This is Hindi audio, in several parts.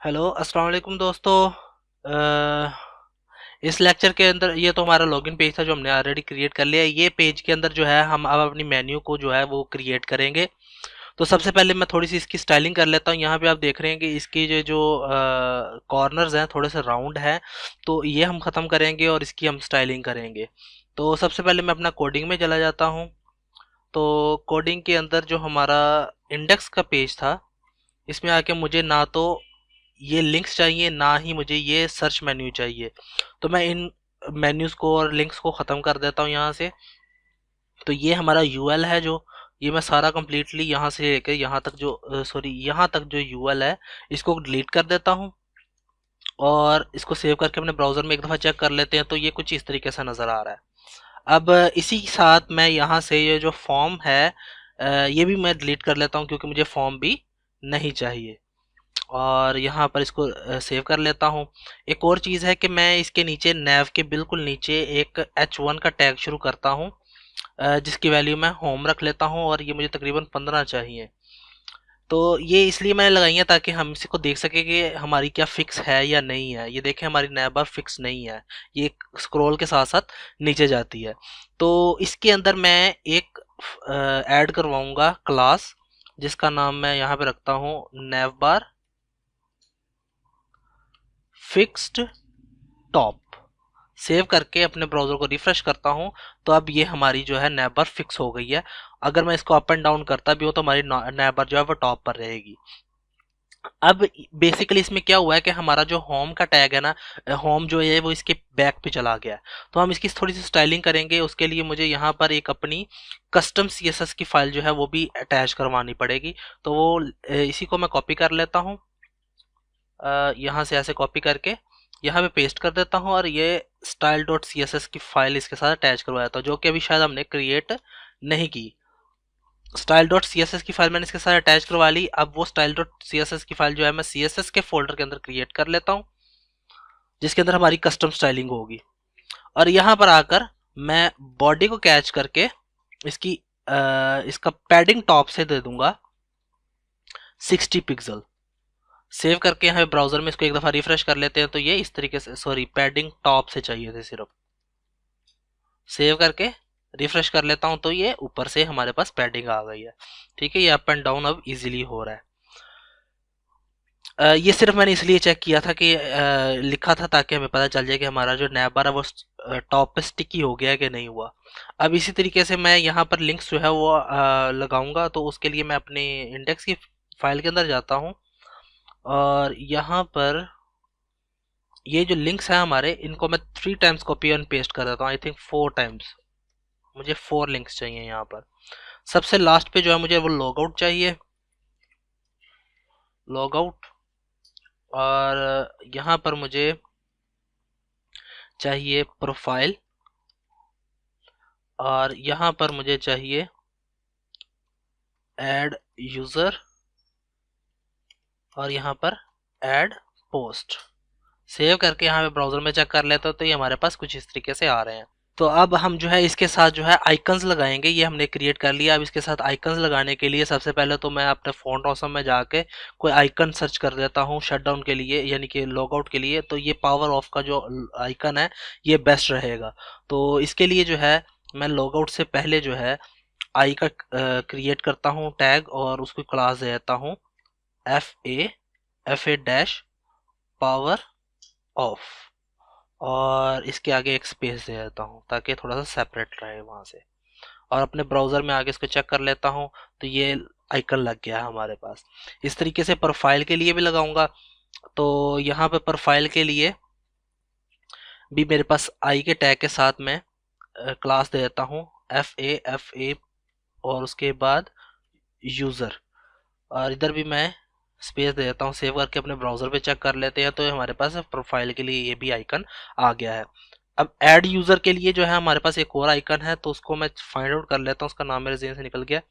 हेलो अस्सलाम वालेकुम दोस्तों। इस लेक्चर के अंदर ये तो हमारा लॉगिन पेज था जो हमने ऑलरेडी क्रिएट कर लिया है। ये पेज के अंदर जो है हम अब अपनी मेन्यू को जो है वो क्रिएट करेंगे। तो सबसे पहले मैं थोड़ी सी इसकी स्टाइलिंग कर लेता हूँ। यहाँ पे आप देख रहे हैं कि इसकी जो जो कॉर्नर्स हैं थोड़े से राउंड हैं, तो ये हम ख़त्म करेंगे और इसकी हम स्टाइलिंग करेंगे। तो सबसे पहले मैं अपना कोडिंग में चला जाता हूँ। तो कोडिंग के अंदर जो हमारा इंडेक्स का पेज था, इसमें आके मुझे ना तो ये लिंक्स चाहिए ना ही मुझे ये सर्च मेन्यू चाहिए। तो मैं इन मेन्यूज को और लिंक्स को ख़त्म कर देता हूँ यहाँ से। तो ये हमारा यूएल है, जो ये मैं सारा कंप्लीटली यहाँ से लेकर यहाँ तक जो सॉरी यहाँ तक जो यूएल है इसको डिलीट कर देता हूँ और इसको सेव करके अपने ब्राउज़र में एक दफ़ा चेक कर लेते हैं। तो ये कुछ इस तरीके से नज़र आ रहा है। अब इसी के साथ मैं यहाँ से ये जो फॉर्म है ये भी मैं डिलीट कर लेता हूँ क्योंकि मुझे फॉर्म भी नहीं चाहिए। और यहाँ पर इसको सेव कर लेता हूँ। एक और चीज़ है कि मैं इसके नीचे नैव के बिल्कुल नीचे एक H1 का टैग शुरू करता हूँ, जिसकी वैल्यू मैं होम रख लेता हूँ और ये मुझे तकरीबन 15 चाहिए। तो ये इसलिए मैंने लगाई है ताकि हम इसी को देख सके कि हमारी क्या फिक्स है या नहीं है। ये देखें हमारी नैव बार फिक्स नहीं है, ये स्क्रॉल के साथ साथ नीचे जाती है। तो इसके अंदर मैं एक ऐड करवाऊंगा क्लास, जिसका नाम मैं यहाँ पे रखता हूँ नैव बार फिक्स्ड टॉप। सेव करके अपने ब्राउज़र को रिफ्रेश करता हूँ तो अब ये हमारी जो है नैव बार फिक्स हो गई है। अगर मैं इसको अप एंड डाउन करता भी हूँ तो हमारी नैव बार जो है वो टॉप पर रहेगी। अब बेसिकली इसमें क्या हुआ है कि हमारा जो होम का टैग है ना, होम जो है वो इसके बैक पे चला गया है। तो हम इसकी थोड़ी सी स्टाइलिंग करेंगे। उसके लिए मुझे यहाँ पर एक अपनी कस्टम सीएसएस की फाइल जो है वो भी अटैच करवानी पड़ेगी। तो वो इसी को मैं कॉपी कर लेता हूँ, यहाँ से ऐसे कॉपी करके यहाँ पे पेस्ट कर देता हूँ और ये style dot C S S की फाइल इसके साथ अटैच करवाया था, जो कि अभी शायद हमने क्रिएट नहीं की। Style dot C S S की फाइल मैंने इसके साथ अटैच करवा ली। अब वो style dot C S S की फाइल जो है मैं सी एस एस के फोल्डर के अंदर क्रिएट कर लेता हूँ, जिसके अंदर हमारी कस्टम स्टाइलिंग होगी। और यहाँ पर आकर मैं बॉडी को कैच करके इसकी इसका पैडिंग टॉप से दे दूंगा 60 पिक्सल। सेव करके यहाँ ब्राउजर में इसको एक दफ़ा रिफ्रेश कर लेते हैं। तो ये इस तरीके से, सॉरी पैडिंग टॉप से चाहिए थे सिर्फ। सेव करके रिफ्रेश कर लेता हूँ तो ये ऊपर से हमारे पास पैडिंग आ गई है। ठीक है, ये अप एंड डाउन अब इजीली हो रहा है। ये सिर्फ मैंने इसलिए चेक किया था कि लिखा था ताकि हमें पता चल जाए कि हमारा जो नैब बार है वो टॉप पे स्टिकी हो गया है कि नहीं हुआ। अब इसी तरीके से मैं यहाँ पर लिंक्स जो है वो लगाऊंगा। तो उसके लिए मैं अपने इंडेक्स की फाइल के अंदर जाता हूँ और यहाँ पर ये जो लिंक्स हैं हमारे, इनको मैं 3 टाइम्स कॉपी एंड पेस्ट कर देता हूँ। आई थिंक 4 टाइम्स, मुझे 4 लिंक्स चाहिए यहाँ पर। सबसे लास्ट पे जो है मुझे वो लॉग आउट चाहिए, लॉग आउट। और यहाँ पर मुझे चाहिए प्रोफाइल और यहाँ पर मुझे चाहिए ऐड यूज़र और यहाँ पर ऐड पोस्ट। सेव करके यहाँ पे ब्राउज़र में चेक कर लेते हो तो ये हमारे पास कुछ इस तरीके से आ रहे हैं। तो अब हम जो है इसके साथ जो है आइकन्स लगाएंगे। ये हमने क्रिएट कर लिया। अब इसके साथ आइकन्स लगाने के लिए सबसे पहले तो मैं अपने फ़ॉन्ट ऑसम में जाके कोई आइकन सर्च कर देता हूँ शटडाउन के लिए, यानी कि लॉग आउट के लिए। तो ये पावर ऑफ का जो आइकन है ये बेस्ट रहेगा। तो इसके लिए जो है मैं लॉग आउट से पहले जो है आई का क्रिएट करता हूँ टैग और उसको क्लास दे देता हूँ F A dash power of, और इसके आगे एक स्पेस दे देता हूँ ताकि थोड़ा सा सेपरेट रहे वहाँ से। और अपने ब्राउज़र में आगे इसको चेक कर लेता हूँ तो ये आइकन लग गया है हमारे पास। इस तरीके से प्रोफाइल के लिए भी लगाऊंगा। तो यहाँ पे प्रोफाइल के लिए भी मेरे पास आई के टैग के साथ में क्लास दे देता हूँ एफ ए और उसके बाद यूज़र, और इधर भी मैं स्पेस दे देता हूँ। सेव करके अपने ब्राउज़र पे चेक कर लेते हैं तो हमारे पास प्रोफाइल के लिए ये भी आइकन आ गया है। अब ऐड यूज़र के लिए जो है हमारे पास एक और आइकन है, तो उसको मैं फाइंड आउट कर लेता हूँ। उसका नाम मेरे ज़हन से निकल गया,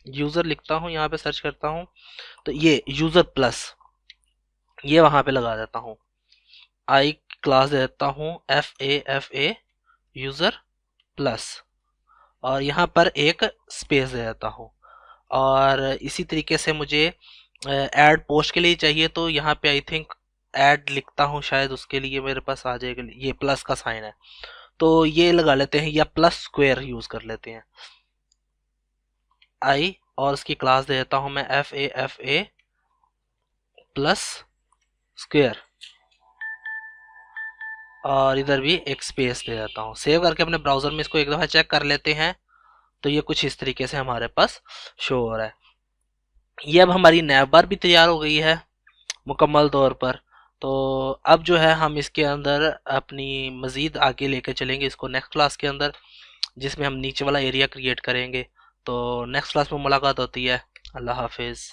यूज़र लिखता हूँ, यहाँ पे सर्च करता हूँ तो ये यूज़र प्लस, ये वहाँ पे लगा देता हूँ। आई क्लास दे देता हूँ एफ ए यूज़र प्लस और यहाँ पर एक स्पेस दे देता हूँ। और इसी तरीके से मुझे ऐड पोस्ट के लिए चाहिए, तो यहाँ पे आई थिंक ऐड लिखता हूँ, शायद उसके लिए मेरे पास आ जाएगा, ये प्लस का साइन है तो ये लगा लेते हैं, या प्लस स्क्वायर यूज कर लेते हैं आई, और इसकी क्लास दे देता हूँ मैं एफ ए प्लस स्क्वायर, और इधर भी एक स्पेस दे देता हूँ। सेव करके अपने ब्राउजर में इसको एक दफ़ा चेक कर लेते हैं, तो ये कुछ इस तरीके से हमारे पास शो हो रहा है। ये अब हमारी नैव बार भी तैयार हो गई है मुकम्मल तौर पर। तो अब जो है हम इसके अंदर अपनी मज़ीद आगे लेके चलेंगे इसको नेक्स्ट क्लास के अंदर, जिसमें हम नीचे वाला एरिया क्रिएट करेंगे। तो नेक्स्ट क्लास में मुलाकात होती है। अल्लाह हाफिज़।